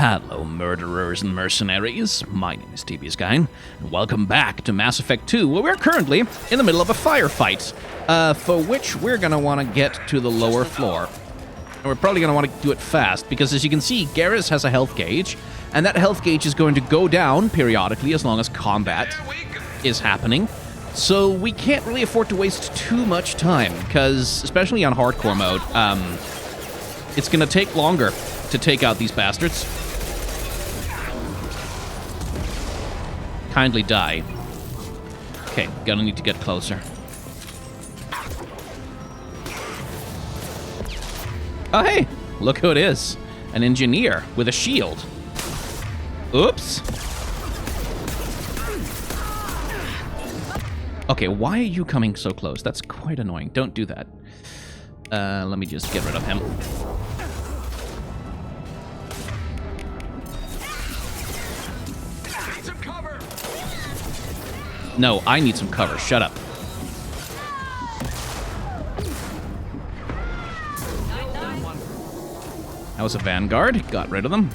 Hello, murderers and mercenaries. My name is TB Skyn, and welcome back to Mass Effect 2, where we're currently in the middle of a firefight, for which we're going to want to get to the lower floor. And we're probably going to want to do it fast, because as you can see, Garrus has a health gauge, and that health gauge is going to go down periodically as long as combat is happening. So we can't really afford to waste too much time, because, especially on hardcore mode, it's going to take longer to take out these bastards. Kindly die. Okay, gonna need to get closer. Oh hey, look who it is. An engineer with a shield. Oops. Okay, why are you coming so close? That's quite annoying. Don't do that. Let me just get rid of him. No, I need some cover. Shut up. That was a vanguard. Got rid of them.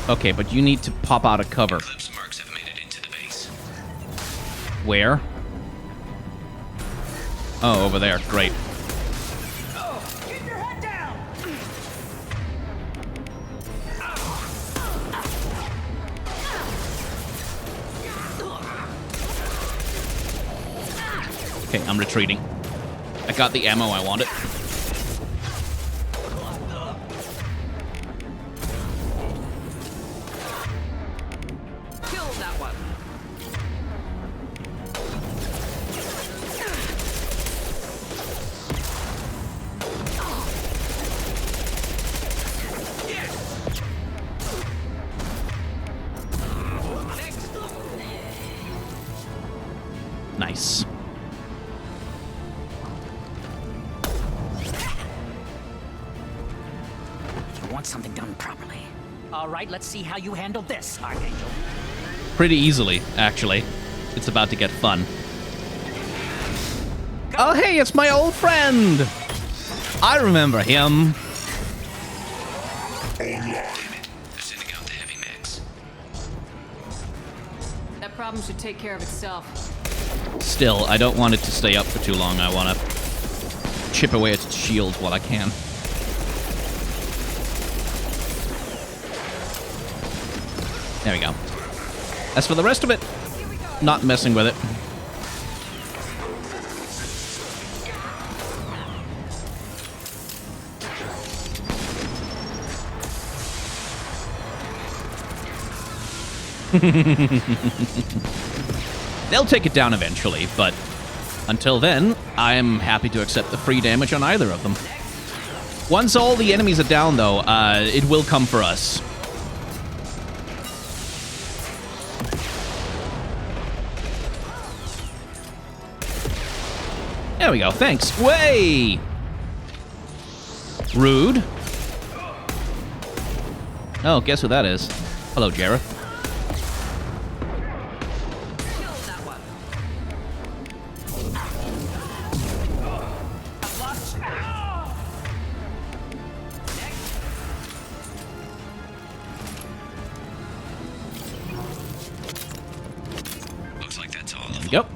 Okay, but you need to pop out of cover. Eclipse marks have made it into the base. Where? Oh, over there. Great. Keep your head down! Okay, I'm retreating. I got the ammo I wanted. Kill that one. Nice. You want something done properly. All right, let's see how you handle this, Archangel. Pretty easily, actually. It's about to get fun. Oh, hey, it's my old friend! I remember him. Damn it. They're sending out the heavy mechs. That problem should take care of itself. Still, I don't want it to stay up for too long. I want to chip away at its shield while I can. There we go. As for the rest of it, not messing with it. They'll take it down eventually, but until then, I'm happy to accept the free damage on either of them. Once all the enemies are down, though, it will come for us. There we go, thanks. Way! Rude. Oh, guess who that is? Hello, Jareth. Kill that one. Looks like that's all of them. Yep.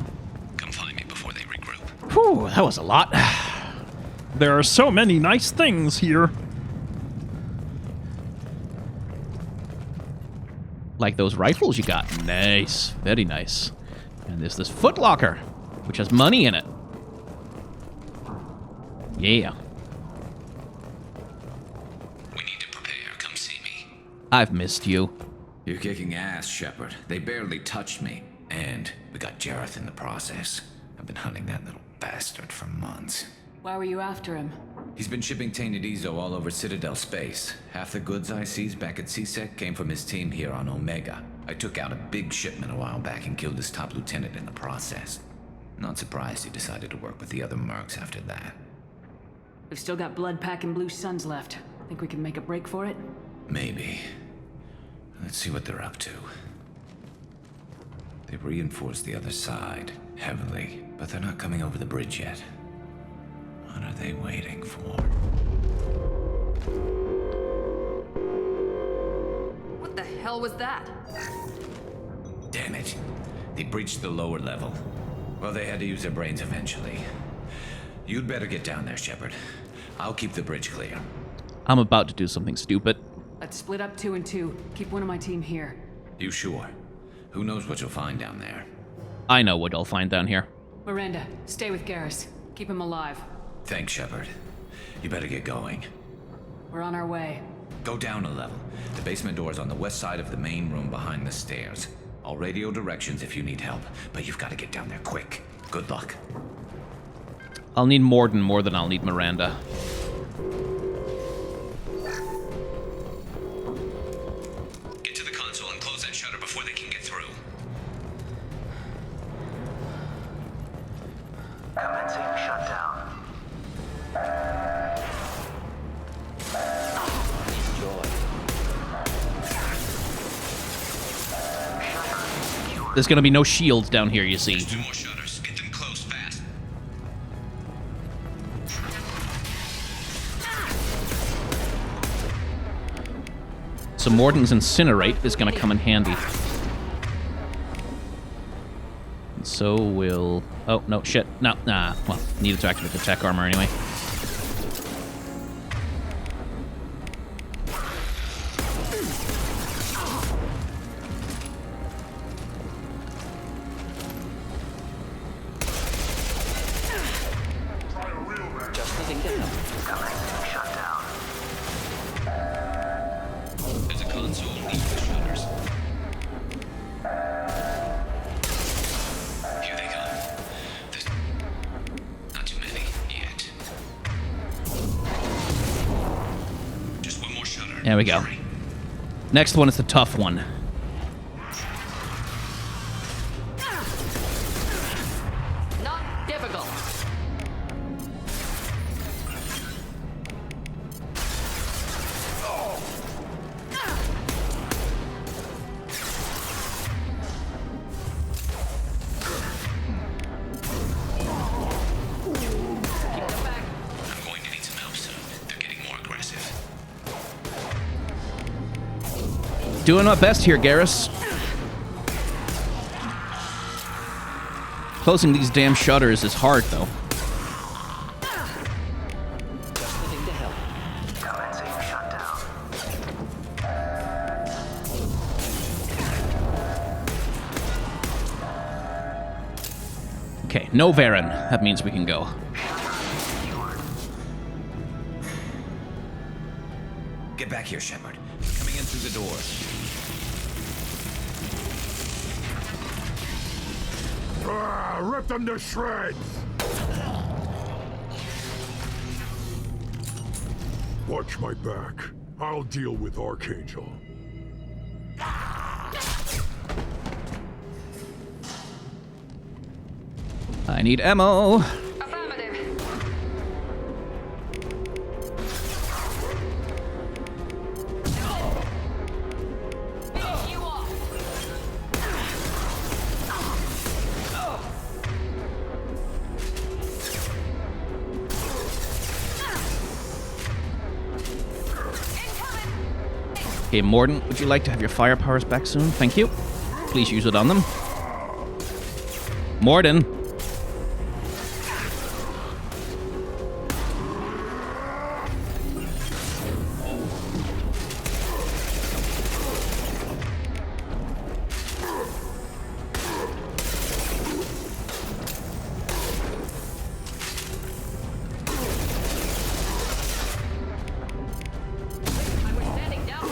Come find me before they regroup. Whew, that was a lot. There are so many nice things here. Like those rifles you got. Nice. Very nice. And there's this footlocker, which has money in it. Yeah. We need to prepare. Come see me. I've missed you. You're kicking ass, Shepard. They barely touched me. And we got Jareth in the process. I've been hunting that little bastard for months. Why were you after him? He's been shipping tainted Ezo all over Citadel space. Half the goods I seized back at CSEC came from his team here on Omega. I took out a big shipment a while back and killed his top lieutenant in the process. Not surprised he decided to work with the other mercs after that. We've still got blood packing Blue Suns left. Think we can make a break for it? Maybe. Let's see what they're up to. They've reinforced the other side, heavily, but they're not coming over the bridge yet. What are are they waiting for? What the hell was that? Damn it. They breached the lower level. Well, they had to use their brains eventually. You'd better get down there, Shepard. I'll keep the bridge clear. I'm about to do something stupid. Let's split up 2 and 2. Keep one of my team here. You sure? Who knows what you'll find down there? I know what I'll find down here. Miranda, stay with Garrus. Keep him alive. Thanks, Shepard. You better get going. We're on our way. Go down a level. The basement door is on the west side of the main room behind the stairs. I'll radio directions if you need help, but you've got to get down there quick. Good luck. I'll need Mordin more than I'll need Miranda. Get to the console and close that shutter before they can get through. Commencing shutdown. There's gonna be no shields down here, you see. 2 more shutters. Get them closed fast. So Mordin's Incinerate is gonna come in handy. And so will... Oh, no, shit. No, nah. Well, needed to activate the tech armor anyway. There's a console. Leave the shutters. Here they come. There's not too many yet. Just one more shutter. There we go. Hurry. Next one is the tough one. Not difficult. I'm going to need some help soon. They're getting more aggressive. Doing my best here, Garrus. Closing these damn shutters is hard, though. Commencing shutdown. Okay, no Varen. That means we can go. Get back here, Shepard. Coming in through the doors. Rip them to shreds! Watch my back. I'll deal with Archangel. I need ammo. Affirmative. You off. Okay, Mordin, would you like to have your fire powers back soon? Thank you. Please use it on them. Mordin. I was standing down.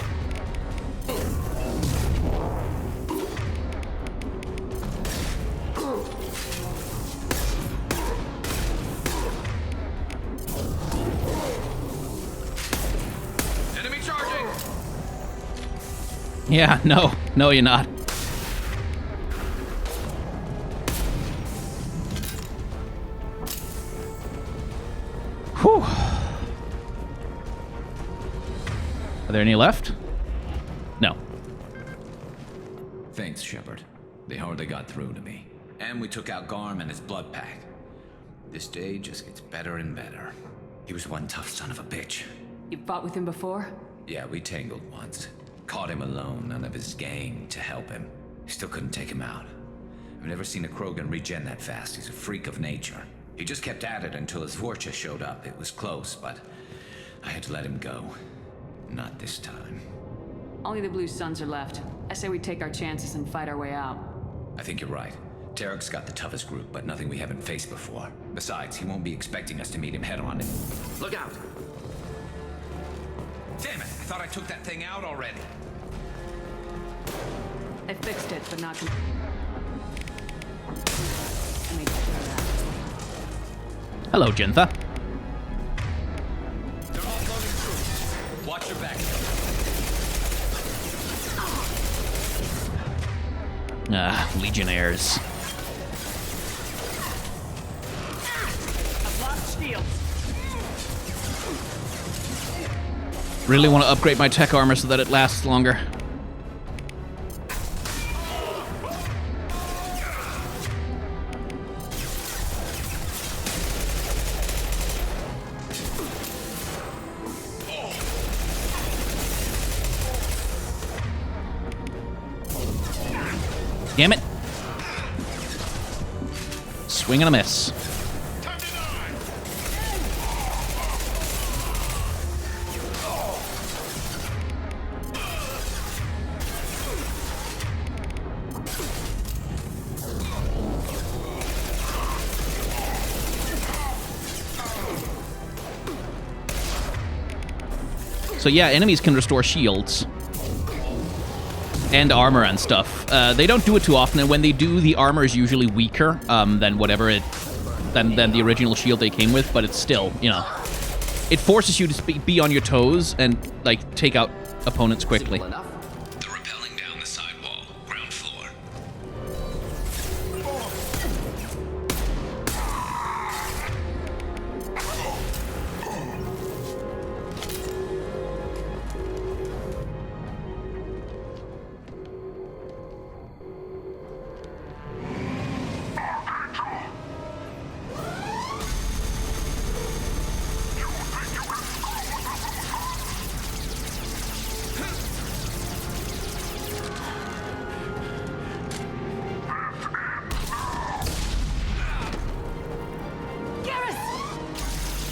Enemy charging! Yeah, no. No, you're not. Whew. Are there any left? No. Thanks, Shepard. They hardly got through to me. And we took out Garm and his blood pack. This day just gets better and better. He was one tough son of a bitch. You fought with him before? Yeah, we tangled once. Caught him alone, none of his gang to help him. Still couldn't take him out. I've never seen a Krogan regen that fast. He's a freak of nature. He just kept at it until his Vorcha showed up. It was close, but I had to let him go. Not this time. Only the Blue Suns are left. I say we take our chances and fight our way out. I think you're right. Tarek's got the toughest group, but nothing we haven't faced before. Besides, he won't be expecting us to meet him head-on. Look out! Damn it! I thought I took that thing out already. I fixed it, but not... I made sure of that. Hello, Jintha. They're offloading troops. Watch your back. Legionnaires. I've lost shields. Really want to upgrade my tech armor so that it lasts longer. Damn it. Swing and a miss. So yeah, enemies can restore shields and armor and stuff. They don't do it too often, and when they do, the armor is usually weaker than the original shield they came with. But it's still, you know, it forces you to be on your toes and like take out opponents quickly. They're rappelling down the side wall, ground floor.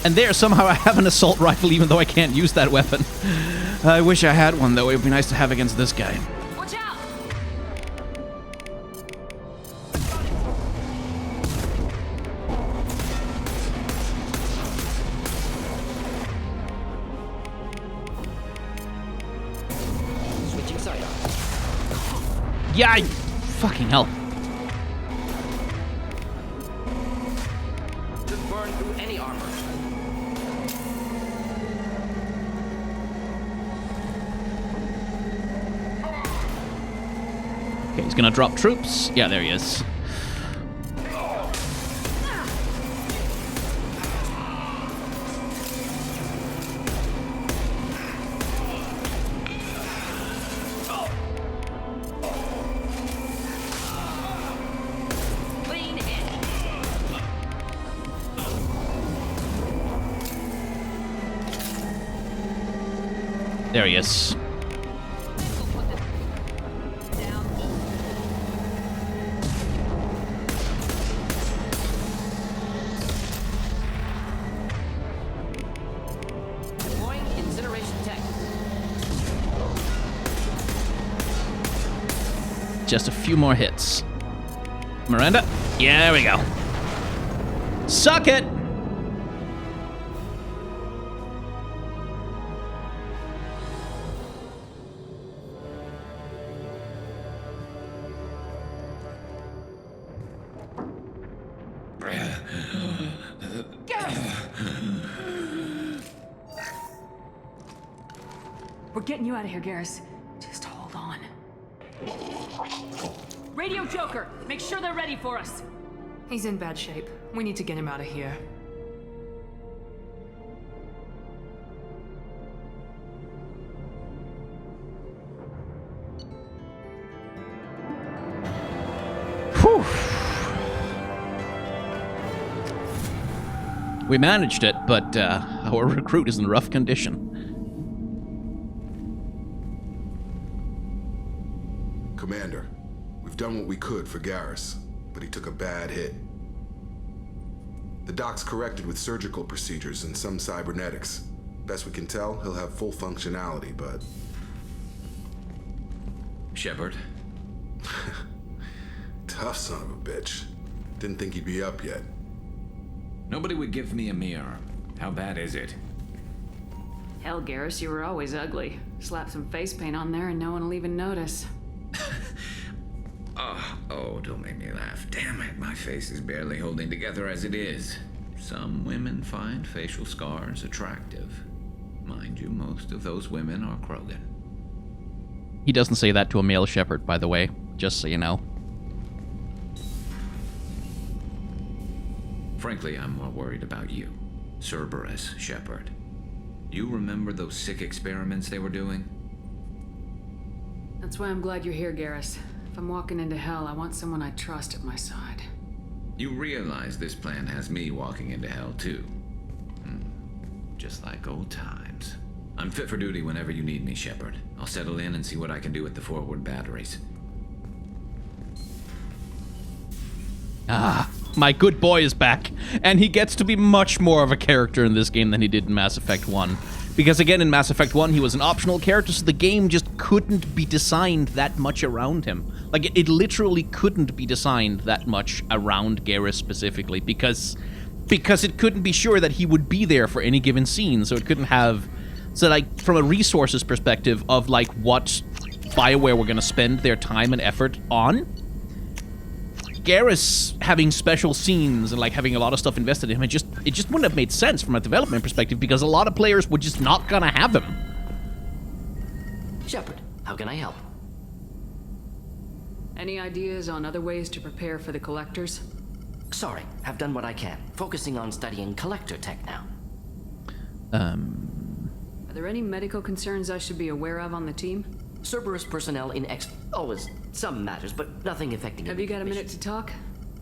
And there, somehow I have an assault rifle even though I can't use that weapon. I wish I had one, though. It would be nice to have against this guy. Watch out! Switching sidearm. Yeah, fucking hell. Just burn through any armor. Okay, he's gonna drop troops. Yeah, there he is. Lean in. There he is. Down. Deploying incineration tech. Just a few more hits. Miranda? Yeah, there we go. Suck it! We're getting you out of here, Garrus. Just hold on. Radio Joker, make sure they're ready for us. He's in bad shape. We need to get him out of here. Whew. We managed it, but our recruit is in rough condition. Commander, we've done what we could for Garrus, but he took a bad hit. The doc's corrected with surgical procedures and some cybernetics. Best we can tell, he'll have full functionality, but... Shepard? Tough son of a bitch. Didn't think he'd be up yet. Nobody would give me a mirror. How bad is it? Hell, Garrus, you were always ugly. Slap some face paint on there and no one will even notice. Oh, don't make me laugh. Damn it, my face is barely holding together as it is. Some women find facial scars attractive. Mind you, most of those women are Krogan. He doesn't say that to a male shepherd, by the way, just so you know. Frankly, I'm more worried about you, Cerberus Shepard. You remember those sick experiments they were doing? That's why I'm glad you're here, Garrus. If I'm walking into hell, I want someone I trust at my side. You realize this plan has me walking into hell, too. Just like old times. I'm fit for duty whenever you need me, Shepard. I'll settle in and see what I can do with the forward batteries. Ah, my good boy is back, and he gets to be much more of a character in this game than he did in Mass Effect 1. Because again, in Mass Effect 1, he was an optional character, so the game just couldn't be designed that much around him. Like, it literally couldn't be designed that much around Garrus specifically, because it couldn't be sure that he would be there for any given scene, so it couldn't have... So, like, from a resources perspective of, like, what BioWare were going to spend their time and effort on, Garrus having special scenes and, like, having a lot of stuff invested in him, it just wouldn't have made sense from a development perspective because a lot of players were just not gonna have him. Shepard, how can I help? Any ideas on other ways to prepare for the collectors? Sorry, have done what I can. Focusing on studying collector tech now. Are there any medical concerns I should be aware of on the team? Cerberus personnel in always some matters, but nothing affecting. Have you got a minute to talk?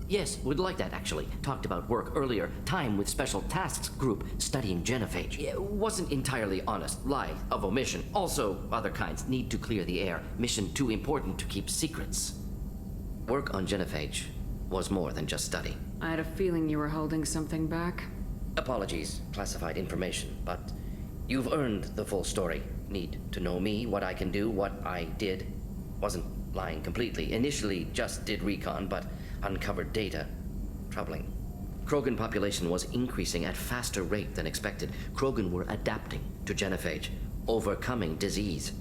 Yes, would like that actually. Talked about work earlier. Time with Special Tasks Group studying genophage. It wasn't entirely honest. Lie of omission. Also, other kinds. Need to clear the air. Mission too important to keep secrets. Work on genophage was more than just study. I had a feeling you were holding something back. Apologies, classified information, but you've earned the full story. Need to know me, what I can do, what I did. Wasn't lying completely. Initially just did recon, but uncovered data. Troubling. Krogan population was increasing at faster rate than expected. Krogan were adapting to genophage, overcoming disease.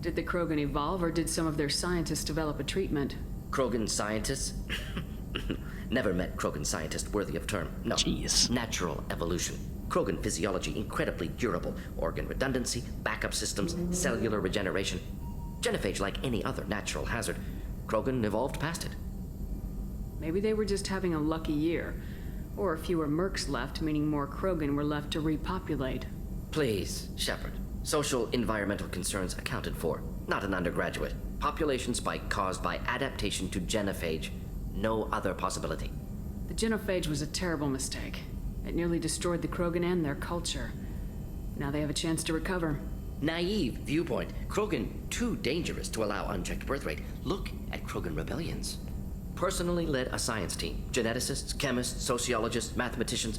Did the Krogan evolve, or did some of their scientists develop a treatment? Krogan scientists? Never met Krogan scientist worthy of term. No. Jeez. Natural evolution. Krogan physiology incredibly durable. Organ redundancy, backup systems, cellular regeneration. Genophage like any other natural hazard. Krogan evolved past it. Maybe they were just having a lucky year. Or fewer mercs left, meaning more Krogan were left to repopulate. Please, Shepard. Social environmental concerns accounted for. Not an undergraduate. Population spike caused by adaptation to genophage. No other possibility. The genophage was a terrible mistake. It nearly destroyed the Krogan and their culture. Now they have a chance to recover. Naive viewpoint. Krogan too dangerous to allow unchecked birth rate. Look at Krogan rebellions. Personally led a science team. Geneticists, chemists, sociologists, mathematicians.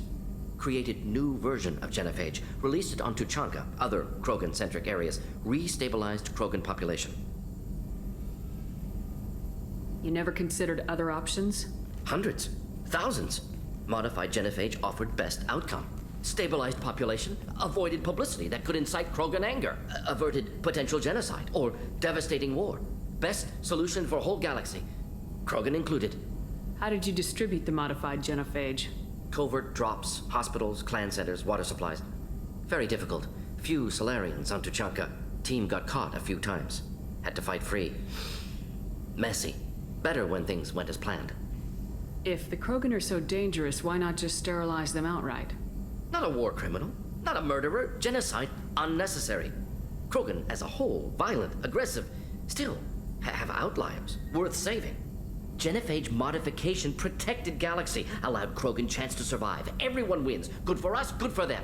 Created new version of genophage. Released it on Tuchanka, other Krogan-centric areas. Restabilized Krogan population. You never considered other options? Hundreds. Thousands. Modified genophage offered best outcome. Stabilized population, avoided publicity that could incite Krogan anger, averted potential genocide or devastating war. Best solution for whole galaxy, Krogan included. How did you distribute the modified genophage? Covert drops, hospitals, clan centers, water supplies. Very difficult. Few Solarians on Tuchanka. Team got caught a few times. Had to fight free. Messy. Better when things went as planned. If the Krogan are so dangerous, why not just sterilize them outright? Not a war criminal, not a murderer. Genocide, unnecessary. Krogan as a whole, violent, aggressive, still have outliers, worth saving. Genophage modification protected Galaxy, allowed Krogan chance to survive. Everyone wins. Good for us, good for them.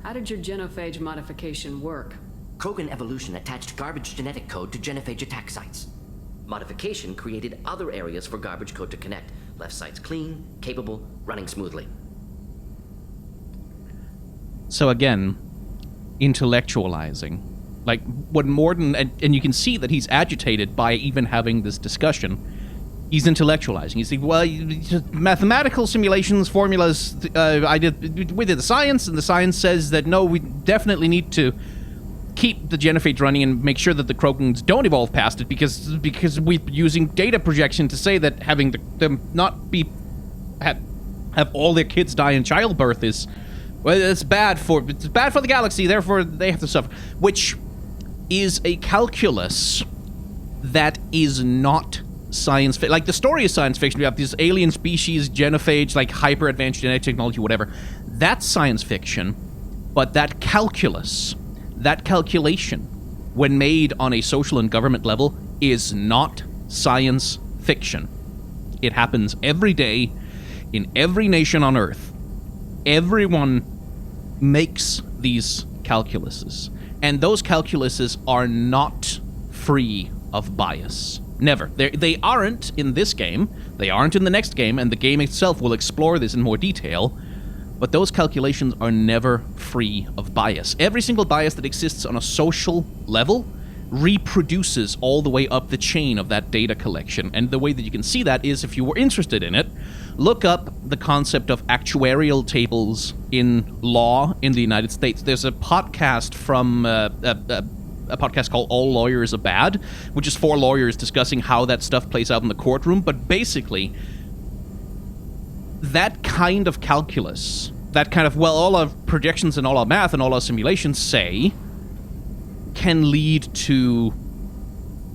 How did your genophage modification work? Krogan evolution attached garbage genetic code to genophage attack sites. Modification created other areas for garbage code to connect. Left sites clean, capable, running smoothly. So again, intellectualizing. Like, what Mordin, and you can see that he's agitated by even having this discussion. He's intellectualizing. He's like, well, mathematical simulations, formulas, we did the science, and the science says that no, we definitely need to keep the genophage running and make sure that the Krogans don't evolve past it, because we're using data projection to say that having them not be have all their kids die in childbirth is, well, it's bad for the galaxy, therefore they have to suffer, which is a calculus that is not science fiction. Like, the story is science fiction. We have this alien species, genophage, like hyper advanced genetic technology, whatever. That's science fiction, but that calculus, that calculation, when made on a social and government level, is not science fiction. It happens every day in every nation on Earth. Everyone makes these calculuses, and those calculuses are not free of bias. Never. They aren't in this game, they aren't in the next game, and the game itself will explore this in more detail, but those calculations are never free of bias. Every single bias that exists on a social level reproduces all the way up the chain of that data collection, and the way that you can see that is, if you were interested in it, look up the concept of actuarial tables in law in the United States. There's a podcast from a podcast called All Lawyers Are Bad, which is 4 lawyers discussing how that stuff plays out in the courtroom. But basically, that kind of calculus, that kind of, well, all our projections and all our math and all our simulations say, can lead to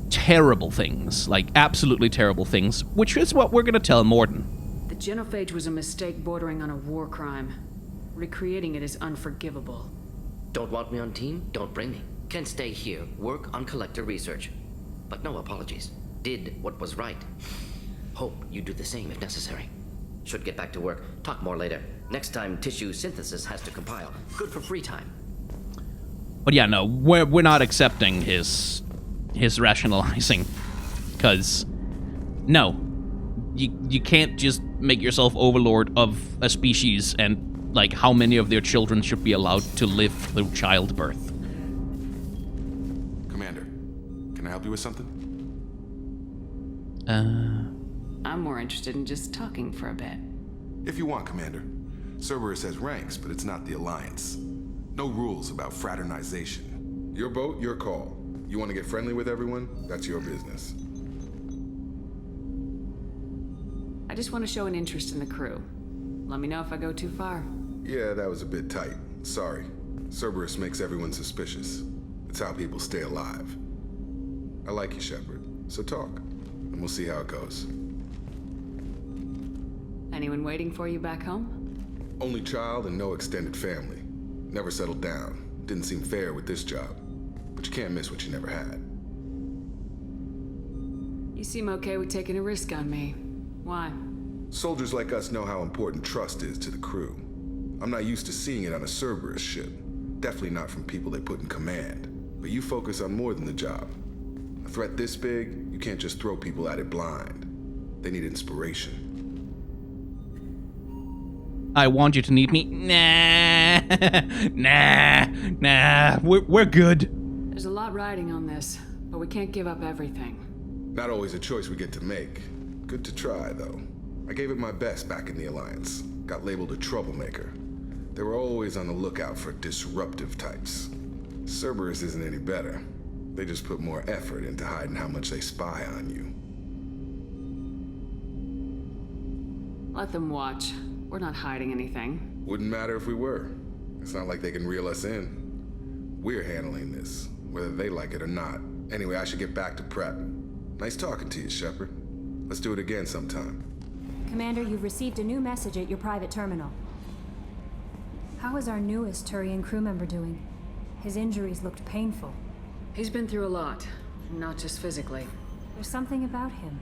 terrible things, like absolutely terrible things, which is what we're going to tell Mordin. The genophage was a mistake bordering on a war crime. Recreating it is unforgivable. Don't want me on team? Don't bring me. Can stay here, work on collector research. But no apologies. Did what was right. Hope you do the same if necessary. Should get back to work. Talk more later. Next time tissue synthesis has to compile. Good for free time. But yeah, no, we're not accepting his rationalizing, because no, you can't just make yourself overlord of a species and, like, how many of their children should be allowed to live through childbirth. Commander, can I help you with something? I'm more interested in just talking for a bit. If you want, Commander. Cerberus has ranks, but it's not the Alliance. No rules about fraternization. Your boat, your call. You want to get friendly with everyone? That's your business. I just want to show an interest in the crew. Let me know if I go too far. Yeah, that was a bit tight. Sorry. Cerberus makes everyone suspicious. It's how people stay alive. I like you, Shepard. So talk, and we'll see how it goes. Anyone waiting for you back home? Only child and no extended family. Never settled down. Didn't seem fair with this job. But you can't miss what you never had. You seem okay with taking a risk on me. Why? Soldiers like us know how important trust is to the crew. I'm not used to seeing it on a Cerberus ship. Definitely not from people they put in command. But you focus on more than the job. A threat this big, you can't just throw people at it blind. They need inspiration. I want you to need me. Nah. We're good. There's a lot riding on this, but we can't give up everything. Not always a choice we get to make. Good to try, though. I gave it my best back in the Alliance. Got labeled a troublemaker. They were always on the lookout for disruptive types. Cerberus isn't any better. They just put more effort into hiding how much they spy on you. Let them watch. We're not hiding anything. Wouldn't matter if we were. It's not like they can reel us in. We're handling this, whether they like it or not. Anyway, I should get back to prep. Nice talking to you, Shepard. Let's do it again sometime. Commander, you've received a new message at your private terminal. How is our newest Turian crew member doing? His injuries looked painful. He's been through a lot, not just physically. There's something about him.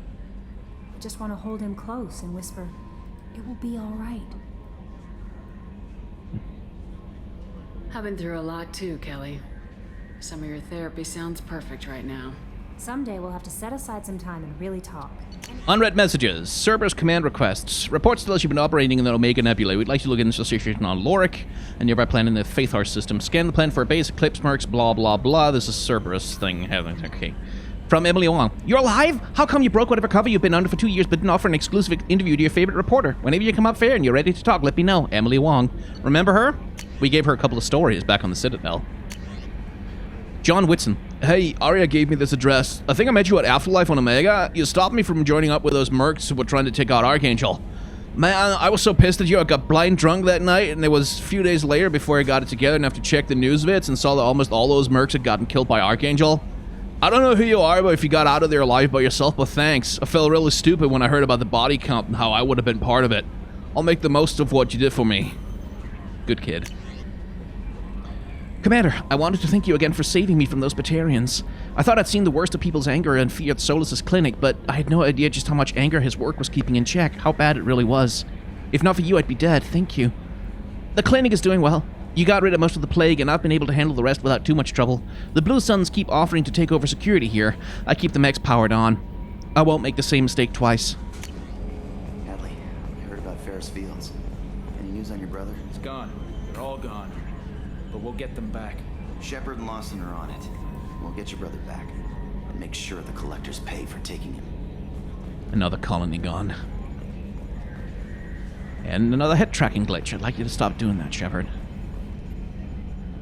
I just want to hold him close and whisper, "It will be all right." I've been through a lot too, Kelly. Some of your therapy sounds perfect right now. Someday we'll have to set aside some time and really talk. Unread messages. Cerberus command requests. Reports tell us you've been operating in the Omega Nebula. We'd like to look into the situation on Lorik, a nearby planet in the Faithar system. Scan the planet for a base, Eclipse, Mercs, blah, blah, blah. This is Cerberus thing. Okay. From Emily Wong. You're alive? How come you broke whatever cover you've been under for 2 years but didn't offer an exclusive interview to your favorite reporter? Whenever you come up fair and you're ready to talk, let me know. Emily Wong. Remember her? We gave her a couple of stories back on the Citadel. John Whitson. Hey, Arya gave me this address. I think I met you at Afterlife on Omega. You stopped me from joining up with those mercs who were trying to take out Archangel. Man, I was so pissed at you. I got blind drunk that night, and it was a few days later before I got it together enough to check the news bits and saw that almost all those mercs had gotten killed by Archangel. I don't know who you are, but if you got out of there alive by yourself, but thanks. I felt really stupid when I heard about the body count and how I would have been part of it. I'll make the most of what you did for me. Good kid. Commander, I wanted to thank you again for saving me from those Batarians. I thought I'd seen the worst of people's anger in Fiat Solus's clinic, but I had no idea just how much anger his work was keeping in check, how bad it really was. If not for you, I'd be dead. Thank you. The clinic is doing well. You got rid of most of the plague, and I've been able to handle the rest without too much trouble. The Blue Suns keep offering to take over security here. I keep the mechs powered on. I won't make the same mistake twice. Hadley, I heard about Ferris Fields. Any news on your brother? He's gone. They're all gone. But we'll get them back. Shepard and Lawson are on it. We'll get your brother back. And make sure the collectors pay for taking him. Another colony gone. And another head tracking glitch. I'd like you to stop doing that, Shepard.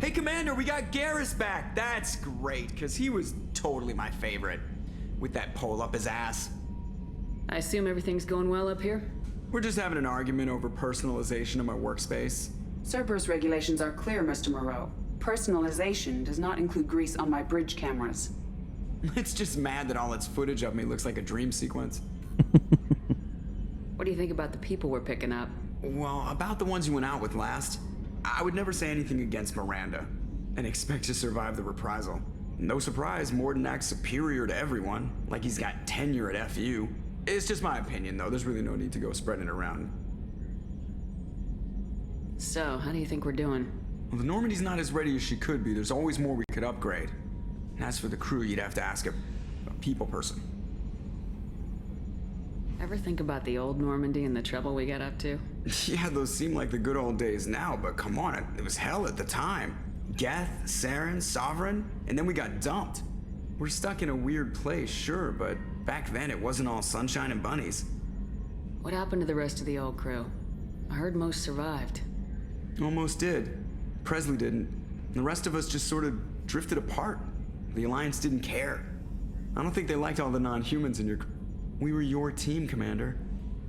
Hey, Commander, we got Garrus back. That's great, because he was totally my favorite. With that pole up his ass. I assume everything's going well up here? We're just having an argument over personalization of my workspace. Cerberus regulations are clear, Mr. Moreau. Personalization does not include grease on my bridge cameras. It's just mad that all its footage of me looks like a dream sequence. What do you think about the people we're picking up? Well, about the ones you went out with last, I would never say anything against Miranda and expect to survive the reprisal. No surprise, Mordin acts superior to everyone, like he's got tenure at FU. It's just my opinion, though. There's really no need to go spreading it around. So, how do you think we're doing? Well, the Normandy's not as ready as she could be. There's always more we could upgrade. And as for the crew, you'd have to ask a people person. Ever think about the old Normandy and the trouble we got up to? Yeah, those seem like the good old days now, but come on, it was hell at the time. Geth, Saren, Sovereign, and then we got dumped. We're stuck in a weird place, sure, but back then it wasn't all sunshine and bunnies. What happened to the rest of the old crew? I heard most survived. Almost did. Presley didn't. The rest of us just sort of drifted apart. The Alliance didn't care. I don't think they liked all the non-humans in your... We were your team, Commander.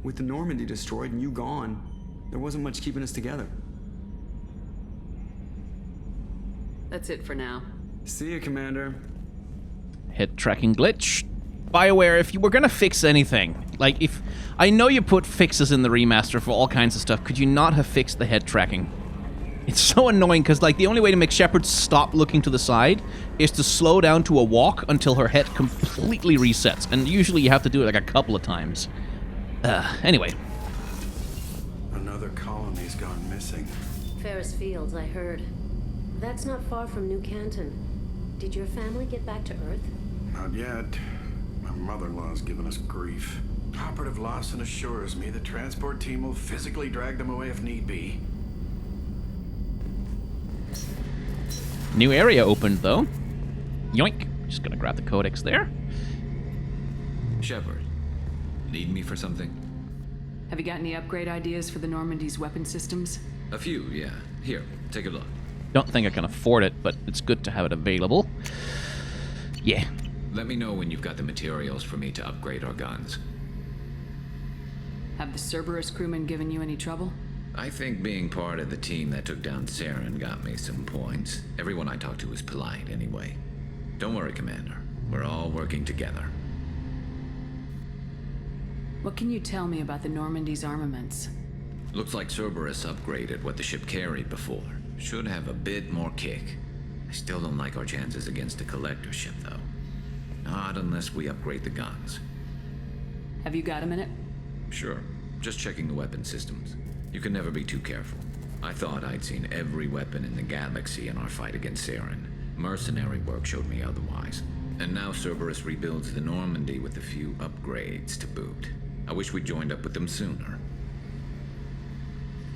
With the Normandy destroyed and you gone, there wasn't much keeping us together. That's it for now. See you, Commander. Head tracking glitch. BioWare, if you were gonna fix anything, like if... I know you put fixes in the remaster for all kinds of stuff, could you not have fixed the head tracking? It's so annoying, because like the only way to make Shepard stop looking to the side is to slow down to a walk until her head completely resets, and usually you have to do it like a couple of times. Anyway. Another colony's gone missing. Ferris Fields, I heard. That's not far from New Canton. Did your family get back to Earth? Not yet. My mother-in-law's given us grief. Operative Lawson assures me the transport team will physically drag them away if need be. New area opened, though. Yoink. Just gonna grab the codex there. Shepard, need me for something? Have you got any upgrade ideas for the Normandy's weapon systems? A few, yeah. Here, take a look. Don't think I can afford it, but it's good to have it available. Yeah. Let me know when you've got the materials for me to upgrade our guns. Have the Cerberus crewmen given you any trouble? I think being part of the team that took down Saren got me some points. Everyone I talked to was polite anyway. Don't worry, Commander. We're all working together. What can you tell me about the Normandy's armaments? Looks like Cerberus upgraded what the ship carried before. Should have a bit more kick. I still don't like our chances against a collector ship, though. Not unless we upgrade the guns. Have you got a minute? Sure. Just checking the weapon systems. You can never be too careful. I thought I'd seen every weapon in the galaxy in our fight against Saren. Mercenary work showed me otherwise. And now Cerberus rebuilds the Normandy with a few upgrades to boot. I wish we'd joined up with them sooner.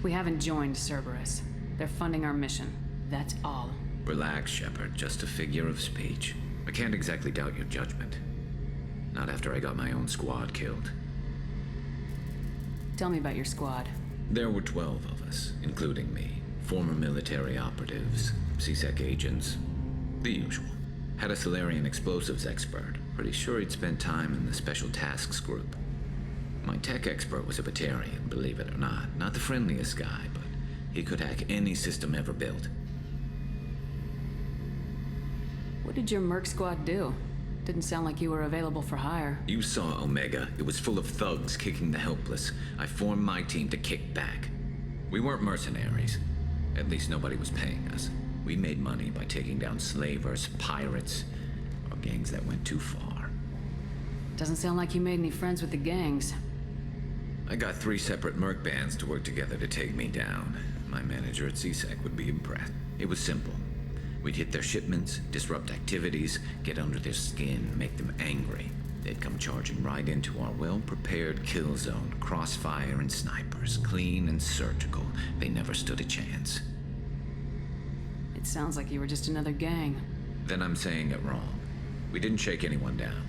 We haven't joined Cerberus. They're funding our mission. That's all. Relax, Shepard. Just a figure of speech. I can't exactly doubt your judgment. Not after I got my own squad killed. Tell me about your squad. There were 12 of us, including me. Former military operatives, CSEC agents, the usual. Had a Solarian explosives expert. Pretty sure he'd spent time in the Special Tasks group. My tech expert was a Batarian, believe it or not. Not the friendliest guy, but he could hack any system ever built. What did your Merc squad do? Didn't sound like you were available for hire. You saw Omega. It was full of thugs kicking the helpless. I formed my team to kick back. We weren't mercenaries. At least nobody was paying us. We made money by taking down slavers, pirates, or gangs that went too far. Doesn't sound like you made any friends with the gangs. I got 3 separate merc bands to work together to take me down. My manager at CSEC would be impressed. It was simple. We'd hit their shipments, disrupt activities, get under their skin, make them angry. They'd come charging right into our well-prepared kill zone, crossfire and snipers, clean and surgical. They never stood a chance. It sounds like you were just another gang. Then I'm saying it wrong. We didn't shake anyone down.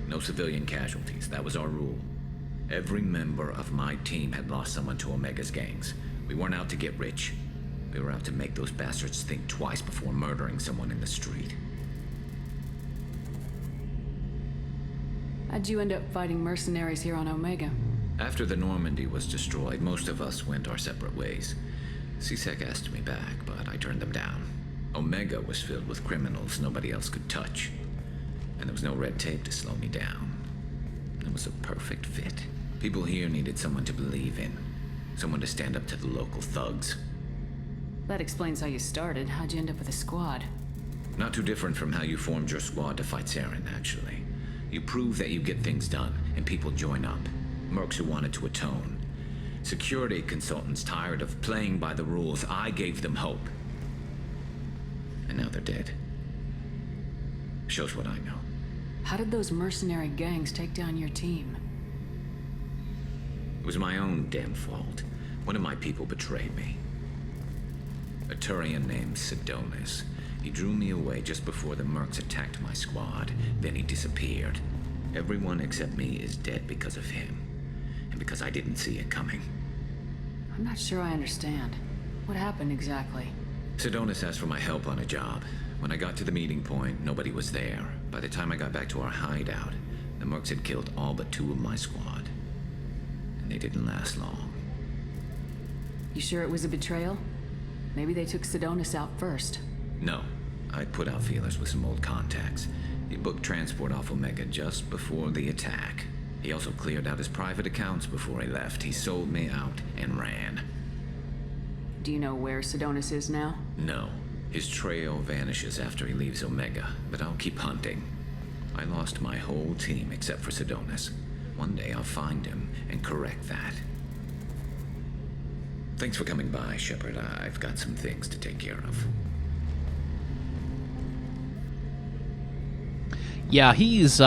No civilian casualties, that was our rule. Every member of my team had lost someone to Omega's gangs. We weren't out to get rich. We were out to make those bastards think twice before murdering someone in the street. How'd you end up fighting mercenaries here on Omega? After the Normandy was destroyed, most of us went our separate ways. CSEC asked me back, but I turned them down. Omega was filled with criminals nobody else could touch. And there was no red tape to slow me down. It was a perfect fit. People here needed someone to believe in. Someone to stand up to the local thugs. That explains how you started. How'd you end up with a squad? Not too different from how you formed your squad to fight Saren, actually. You prove that you get things done, and people join up. Mercs who wanted to atone. Security consultants tired of playing by the rules. I gave them hope. And now they're dead. Shows what I know. How did those mercenary gangs take down your team? It was my own damn fault. One of my people betrayed me. A Turian named Sidonis. He drew me away just before the mercs attacked my squad. Then he disappeared. Everyone except me is dead because of him. And because I didn't see it coming. I'm not sure I understand. What happened exactly? Sidonis asked for my help on a job. When I got to the meeting point, nobody was there. By the time I got back to our hideout, the mercs had killed all but 2 of my squad. And they didn't last long. You sure it was a betrayal? Maybe they took Sidonis out first. No. I put out feelers with some old contacts. He booked transport off Omega just before the attack. He also cleared out his private accounts before he left. He sold me out and ran. Do you know where Sidonis is now? No. His trail vanishes after he leaves Omega, but I'll keep hunting. I lost my whole team except for Sidonis. One day I'll find him and correct that. Thanks for coming by, Shepard. I've got some things to take care of. Yeah, he's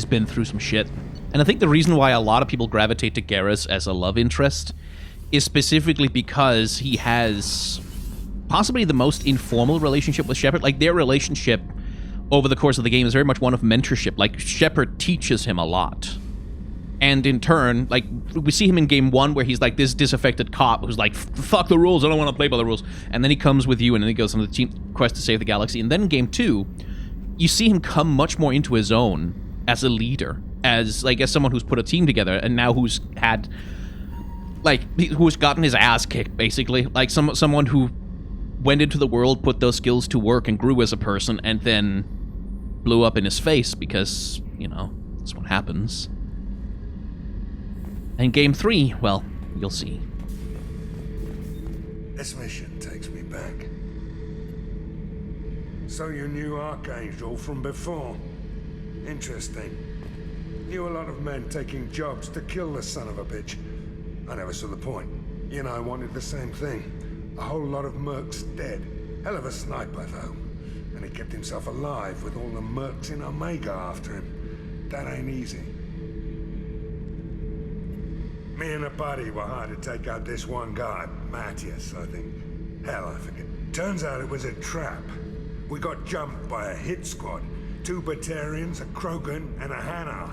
been through some shit. And I think the reason why a lot of people gravitate to Garrus as a love interest is specifically because he has possibly the most informal relationship with Shepard. Like, their relationship over the course of the game is very much one of mentorship. Like, Shepard teaches him a lot. And in turn, like, we see him in game 1 where he's like this disaffected cop who's like, fuck the rules, I don't want to play by the rules. And then he comes with you and then he goes on the team quest to save the galaxy. And then in game 2, you see him come much more into his own as a leader, as someone who's put a team together and now who's had, who's gotten his ass kicked, basically. Like, someone who went into the world, put those skills to work and grew as a person and then blew up in his face because, you know, that's what happens. And game 3, well, you'll see. This mission takes me back. So you knew Archangel from before? Interesting. Knew a lot of men taking jobs to kill the son of a bitch. I never saw the point. You know, I wanted the same thing. A whole lot of mercs dead. Hell of a sniper, though. And he kept himself alive with all the mercs in Omega after him. That ain't easy. Me and a buddy were hired to take out this one guy, Matthias, I think. Hell, I forget. Turns out it was a trap. We got jumped by a hit squad. 2 Batarians, a Krogan, and a Hanar.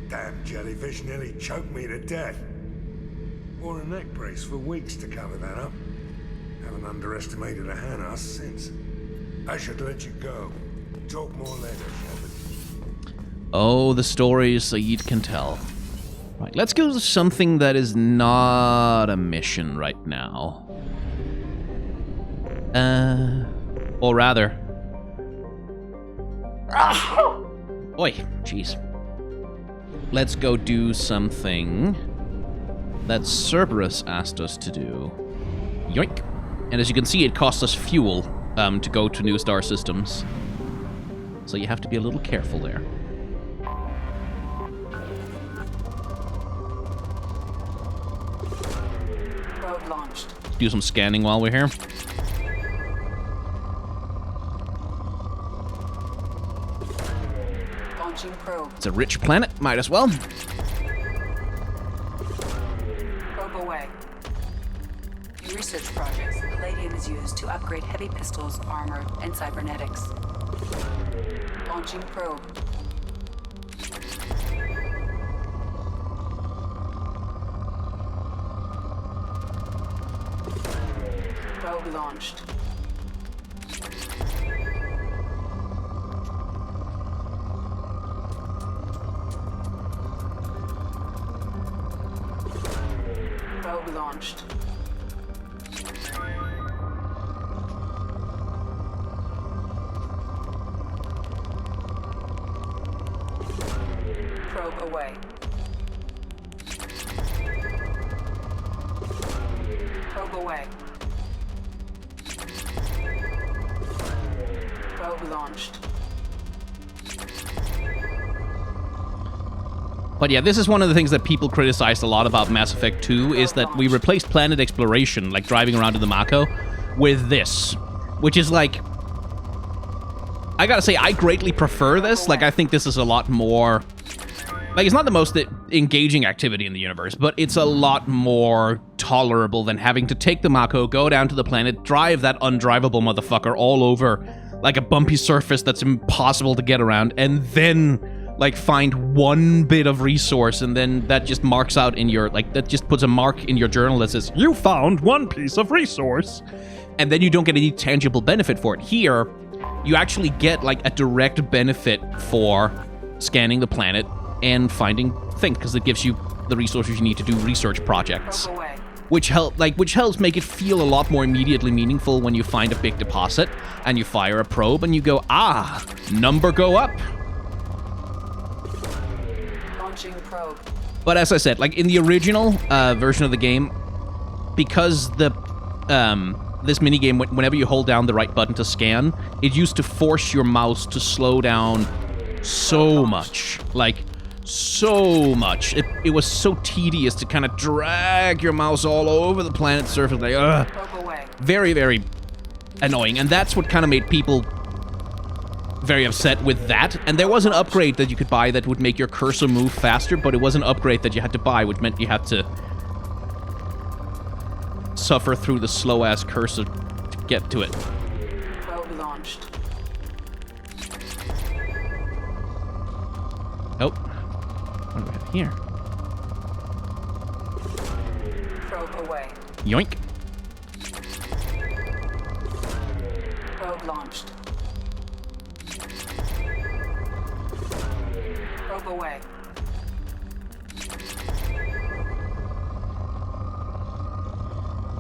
Damn jellyfish nearly choked me to death. Wore a neck brace for weeks to cover that up. Haven't underestimated a Hanar since. I should let you go. Talk more later, Shepard. Oh, the stories Saeed can tell. Right, let's go to something that is not a mission right now. Or rather... Oi, jeez. Let's go do something that Cerberus asked us to do. Yoink. And as you can see, it costs us fuel to go to new star systems. So you have to be a little careful there. Probe launched. Let's do some scanning while we're here. Launching probe. It's a rich planet, might as well. Probe away. In research projects, palladium is used to upgrade heavy pistols, armor, and cybernetics. Launching probe. Probe launched. Probe launched. Probe away. Probe away. Probe launched. But yeah, this is one of the things that people criticized a lot about Mass Effect 2, is that we replaced planet exploration, like driving around in the Mako, with this. Which is like... I gotta say, I greatly prefer this. Like, I think this is a lot more... Like, it's not the most engaging activity in the universe, but it's a lot more tolerable than having to take the Mako, go down to the planet, drive that undrivable motherfucker all over, like a bumpy surface that's impossible to get around, and then... like, find one bit of resource, and then that just marks out in your, like, that just puts a mark in your journal that says, you found one piece of resource. And then you don't get any tangible benefit for it. Here, you actually get, like, a direct benefit for scanning the planet and finding things, because it gives you the resources you need to do research projects. Which helps make it feel a lot more immediately meaningful when you find a big deposit, and you fire a probe, and you go, ah, number go up. Probe. But as I said, like in the original version of the game, because the this minigame, whenever you hold down the right button to scan, it used to force your mouse to slow down so much. Like, so much. It was so tedious to kind of drag your mouse all over the planet's surface. Like, ugh. Very, very annoying. And that's what kind of made people very upset with that. And there was an upgrade that you could buy that would make your cursor move faster, but it was an upgrade that you had to buy, which meant you had to suffer through the slow-ass cursor to get to it. Probe launched. Oh. What do we have here? Probe away. Yoink. Probe launched. Probe away.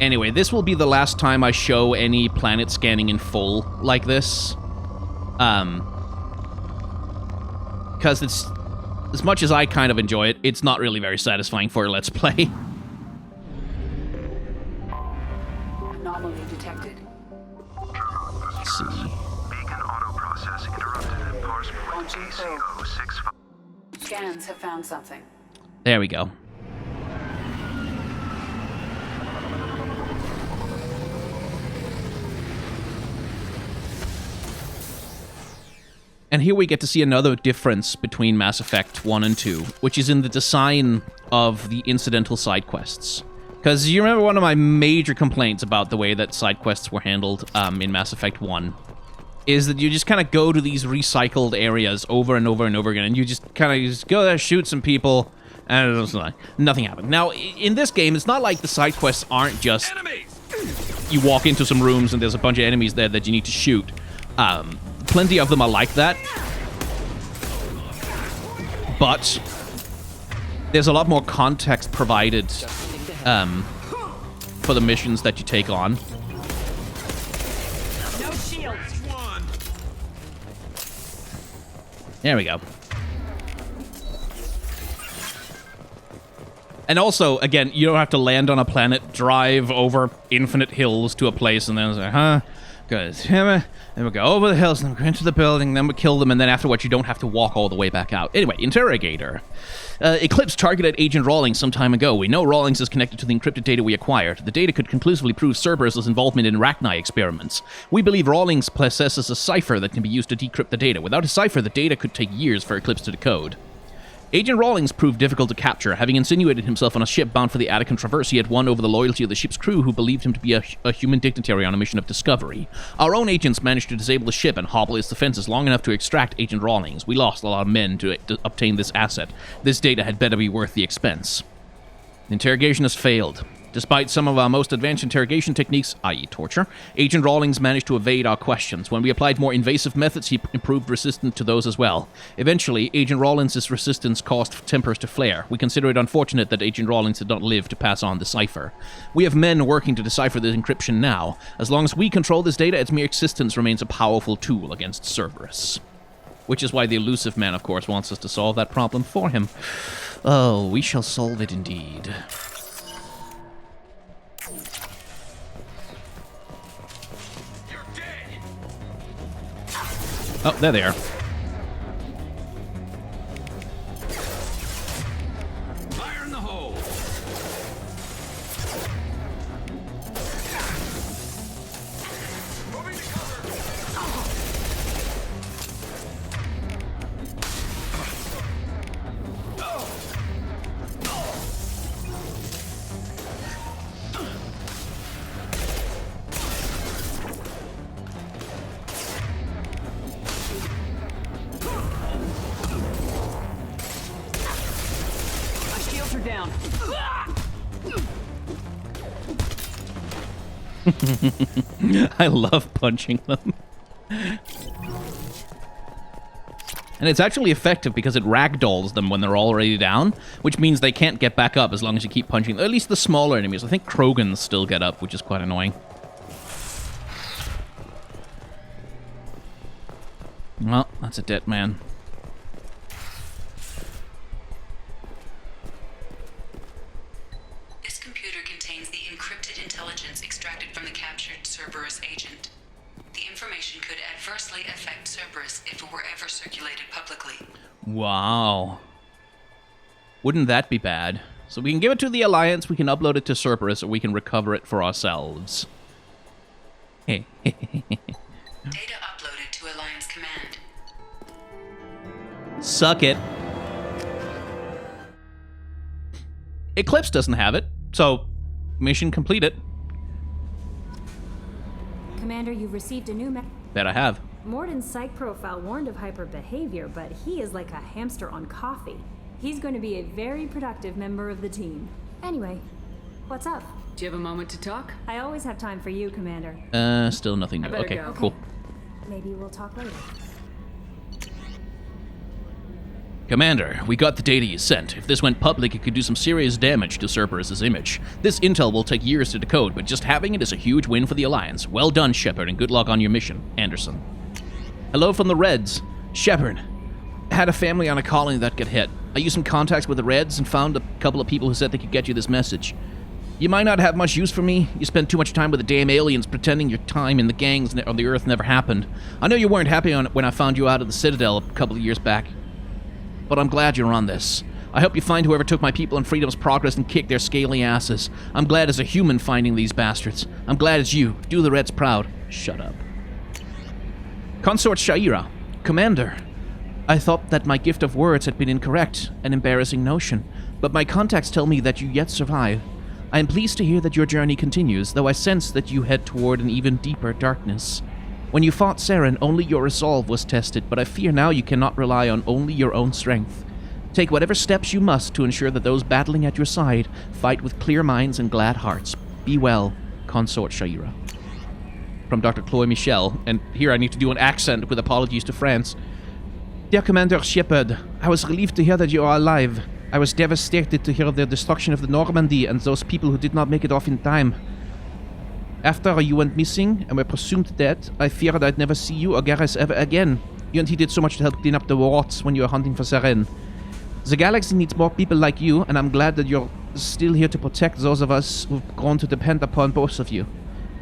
Anyway, this will be the last time I show any planet scanning in full like this. Because it's... as much as I kind of enjoy it, it's not really very satisfying for a Let's Play. Anomaly detected. Let's see. Beacon Launching probe. Scans have found something. There we go. And here we get to see another difference between Mass Effect 1 and 2, which is in the design of the incidental side quests. Because you remember one of my major complaints about the way that side quests were handled in Mass Effect 1 is that you just kind of go to these recycled areas over and over and over again, and you just kind of go there, shoot some people, and it's like, nothing happened. Now, in this game, it's not like the side quests aren't just... You walk into some rooms and there's a bunch of enemies there that you need to shoot. Plenty of them are like that. But there's a lot more context provided for the missions that you take on. No shields. There we go. And also, again, you don't have to land on a planet, drive over infinite hills to a place, and then say, huh? Good. Then we go over the hills, and then we go into the building, then we kill them, and then afterwards you don't have to walk all the way back out. Anyway, Interrogator. Eclipse targeted Agent Rawlings some time ago. We know Rawlings is connected to the encrypted data we acquired. The data could conclusively prove Cerberus' involvement in Rachni experiments. We believe Rawlings possesses a cipher that can be used to decrypt the data. Without a cipher, the data could take years for Eclipse to decode. Agent Rawlings proved difficult to capture. Having insinuated himself on a ship bound for the Attican Traverse, he had won over the loyalty of the ship's crew, who believed him to be a human dignitary on a mission of discovery. Our own agents managed to disable the ship and hobble its defenses long enough to extract Agent Rawlings. We lost a lot of men to obtain this asset. This data had better be worth the expense. The interrogation has failed. Despite some of our most advanced interrogation techniques, i.e. torture, Agent Rawlings managed to evade our questions. When we applied more invasive methods, he proved resistant to those as well. Eventually, Agent Rawlings' resistance caused tempers to flare. We consider it unfortunate that Agent Rawlings did not live to pass on the cipher. We have men working to decipher the encryption now. As long as we control this data, its mere existence remains a powerful tool against Cerberus. Which is why the elusive man, of course, wants us to solve that problem for him. Oh, we shall solve it indeed. Oh, there they are. Fire in the hole! Moving to cover. Down. I love punching them. And it's actually effective because it ragdolls them when they're already down, which means they can't get back up as long as you keep punching them. At least the smaller enemies. I think Krogans still get up, which is quite annoying. Well, that's a dead man. Cerberus agent. The information could adversely affect Cerberus if it were ever circulated publicly. Wow. Wouldn't that be bad? So we can give it to the Alliance, we can upload it to Cerberus, or we can recover it for ourselves. Data uploaded to Alliance Command. Suck it. Eclipse doesn't have it, so mission completed. Commander, you've received a new Bet I have. Mordin's psych profile warned of hyper behavior, but he is like a hamster on coffee. He's going to be a very productive member of the team. Anyway, what's up? Do you have a moment to talk? I always have time for you, Commander. Still nothing new. Okay, go. Cool. Maybe we'll talk later. Commander, we got the data you sent. If this went public, it could do some serious damage to Cerberus' image. This intel will take years to decode, but just having it is a huge win for the Alliance. Well done, Shepard, and good luck on your mission. Anderson. Hello from the Reds. Shepard, had a family on a colony that got hit. I used some contacts with the Reds and found a couple of people who said they could get you this message. You might not have much use for me. You spent too much time with the damn aliens pretending your time in the gangs on the Earth never happened. I know you weren't happy when I found you out of the Citadel a couple of years back. But I'm glad you're on this. I hope you find whoever took my people and Freedom's Progress and kick their scaly asses. I'm glad as a human finding these bastards. I'm glad as you. Do the Reds proud. Shut up. Consort Shaira. Commander. I thought that my gift of words had been incorrect, an embarrassing notion, but my contacts tell me that you yet survive. I am pleased to hear that your journey continues, though I sense that you head toward an even deeper darkness. When you fought Saren, only your resolve was tested, but I fear now you cannot rely on only your own strength. Take whatever steps you must to ensure that those battling at your side fight with clear minds and glad hearts. Be well, Consort Shaira. From Dr. Chloe Michel, and here I need to do an accent with apologies to France. Dear Commander Shepard, I was relieved to hear that you are alive. I was devastated to hear of the destruction of the Normandy and those people who did not make it off in time. After you went missing and were presumed dead, I feared I'd never see you or Garrus ever again. You and he did so much to help clean up the warts when you were hunting for Saren. The galaxy needs more people like you, and I'm glad that you're still here to protect those of us who've grown to depend upon both of you.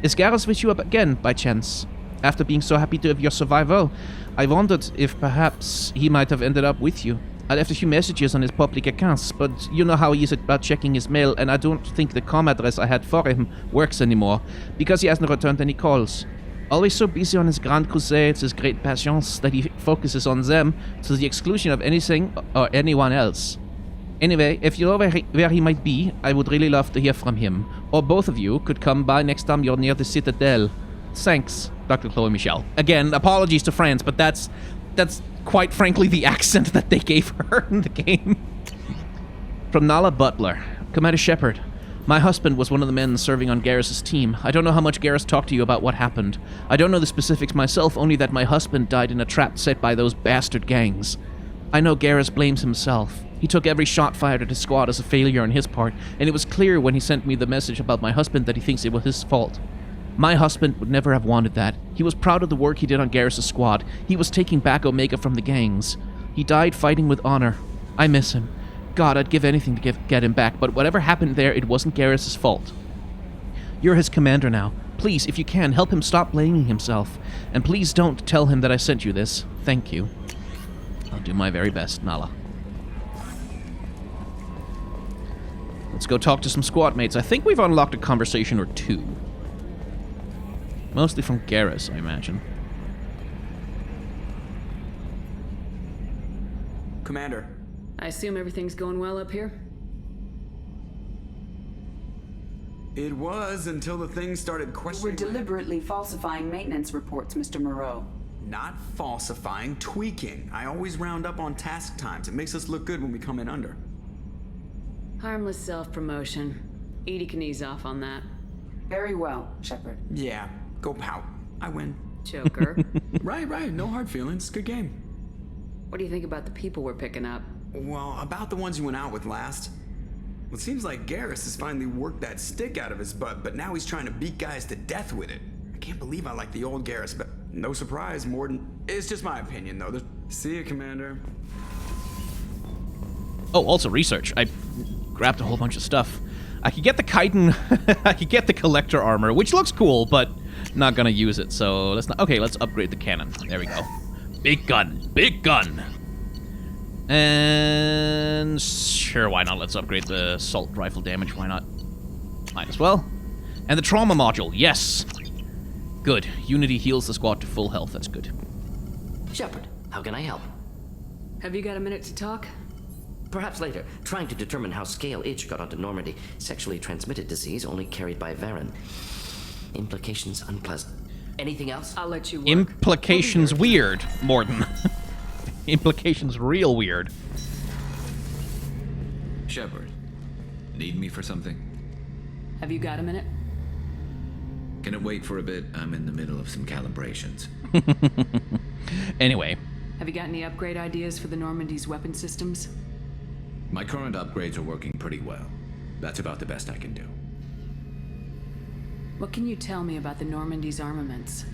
Is Garrus with you up again, by chance? After being so happy to have your survival, I wondered if perhaps he might have ended up with you. I left a few messages on his public accounts, but you know how he is about checking his mail, and I don't think the com address I had for him works anymore, because he hasn't returned any calls. Always so busy on his grand crusades, his great passions, that he focuses on them to the exclusion of anything or anyone else. Anyway, if you know where he might be, I would really love to hear from him, or both of you could come by next time you're near the Citadel. Thanks, Dr. Chloe Michel. Again, apologies to France, but that's quite frankly the accent that they gave her in the game. From Nala Butler. Commander Shepard, my husband was one of the men serving on Garrus' team. I don't know how much Garrus talked to you about what happened. I don't know the specifics myself, only that my husband died in a trap set by those bastard gangs. I know Garrus blames himself. He took every shot fired at his squad as a failure on his part, and it was clear when he sent me the message about my husband that he thinks it was his fault. My husband would never have wanted that. He was proud of the work he did on Garrus' squad. He was taking back Omega from the gangs. He died fighting with honor. I miss him. God, I'd give anything to get him back, but whatever happened there, it wasn't Garrus' fault. You're his commander now. Please, if you can, help him stop blaming himself. And please don't tell him that I sent you this. Thank you. I'll do my very best, Nala. Let's go talk to some squad mates. I think we've unlocked a conversation or two. Mostly from Garrus, I imagine. Commander. I assume everything's going well up here? It was until the thing started questioning. We're deliberately falsifying maintenance reports, Mr. Moreau. Not falsifying, tweaking. I always round up on task times. It makes us look good when we come in under. Harmless self-promotion. Edie can ease off on that. Very well, Shepard. Yeah, go pout. I win. Joker. Right. No hard feelings. Good game. What do you think about the people we're picking up? Well, about the ones you went out with last. Well, it seems like Garrus has finally worked that stick out of his butt, but now he's trying to beat guys to death with it. I can't believe I like the old Garrus, but no surprise, Mordin. It's just my opinion, though. See you, Commander. Oh, also research. I grabbed a whole bunch of stuff. I could get the chitin, I could get the collector armor, which looks cool, but not gonna use it, so let's not. Okay, let's upgrade the cannon. There we go. Big gun. Big gun. And sure, why not? Let's upgrade the assault rifle damage. Why not? Might as well. And the trauma module. Yes. Good. Unity heals the squad to full health. That's good. Shepard, how can I help? Have you got a minute to talk? Perhaps later. Trying to determine how Scale Itch got onto Normandy. Sexually transmitted disease only carried by Varen. Implications unpleasant. Anything else? I'll let you work. Implications weird, Mordin. Implications real weird. Shepard, need me for something? Have you got a minute? Can it wait for a bit? I'm in the middle of some calibrations. Anyway. Have you got any upgrade ideas for the Normandy's weapon systems? My current upgrades are working pretty well. That's about the best I can do. What can you tell me about the Normandy's armaments?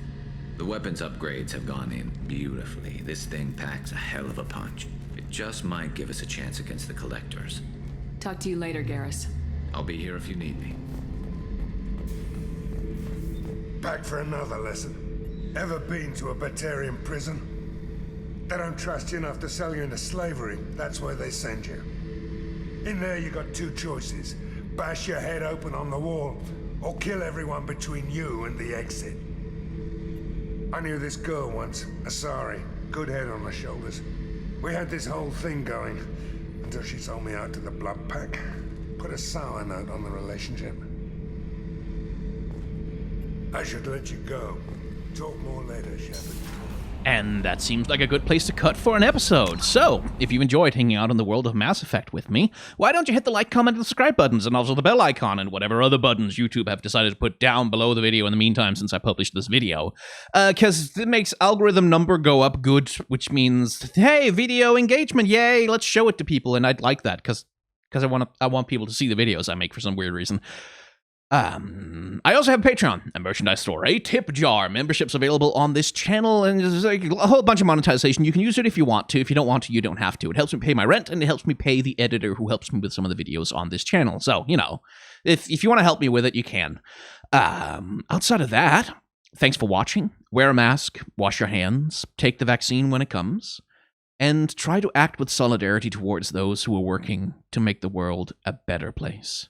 The weapons upgrades have gone in beautifully. This thing packs a hell of a punch. It just might give us a chance against the Collectors. Talk to you later, Garrus. I'll be here if you need me. Back for another lesson. Ever been to a Batarian prison? They don't trust you enough to sell you into slavery. That's where they send you. In there you got two choices. Bash your head open on the wall, or kill everyone between you and the exit. I knew this girl once, Asari. Good head on her shoulders. We had this whole thing going, until she sold me out to the Blood Pack. Put a sour note on the relationship. I should let you go. Talk more later, Shepard. And that seems like a good place to cut for an episode. So, if you enjoyed hanging out in the world of Mass Effect with me, why don't you hit the like, comment, and subscribe buttons, and also the bell icon, and whatever other buttons YouTube have decided to put down below the video in the meantime since I published this video. Because it makes algorithm number go up good, which means, hey, video engagement, yay, let's show it to people, and I'd like that, because I want people to see the videos I make for some weird reason. I also have a Patreon, a merchandise store, a tip jar, memberships available on this channel, and there's like a whole bunch of monetization. You can use it if you want to. If you don't want to, you don't have to. It helps me pay my rent, and it helps me pay the editor who helps me with some of the videos on this channel. So, you know, if you want to help me with it, you can. Outside of that, thanks for watching. Wear a mask, wash your hands, take the vaccine when it comes, and try to act with solidarity towards those who are working to make the world a better place.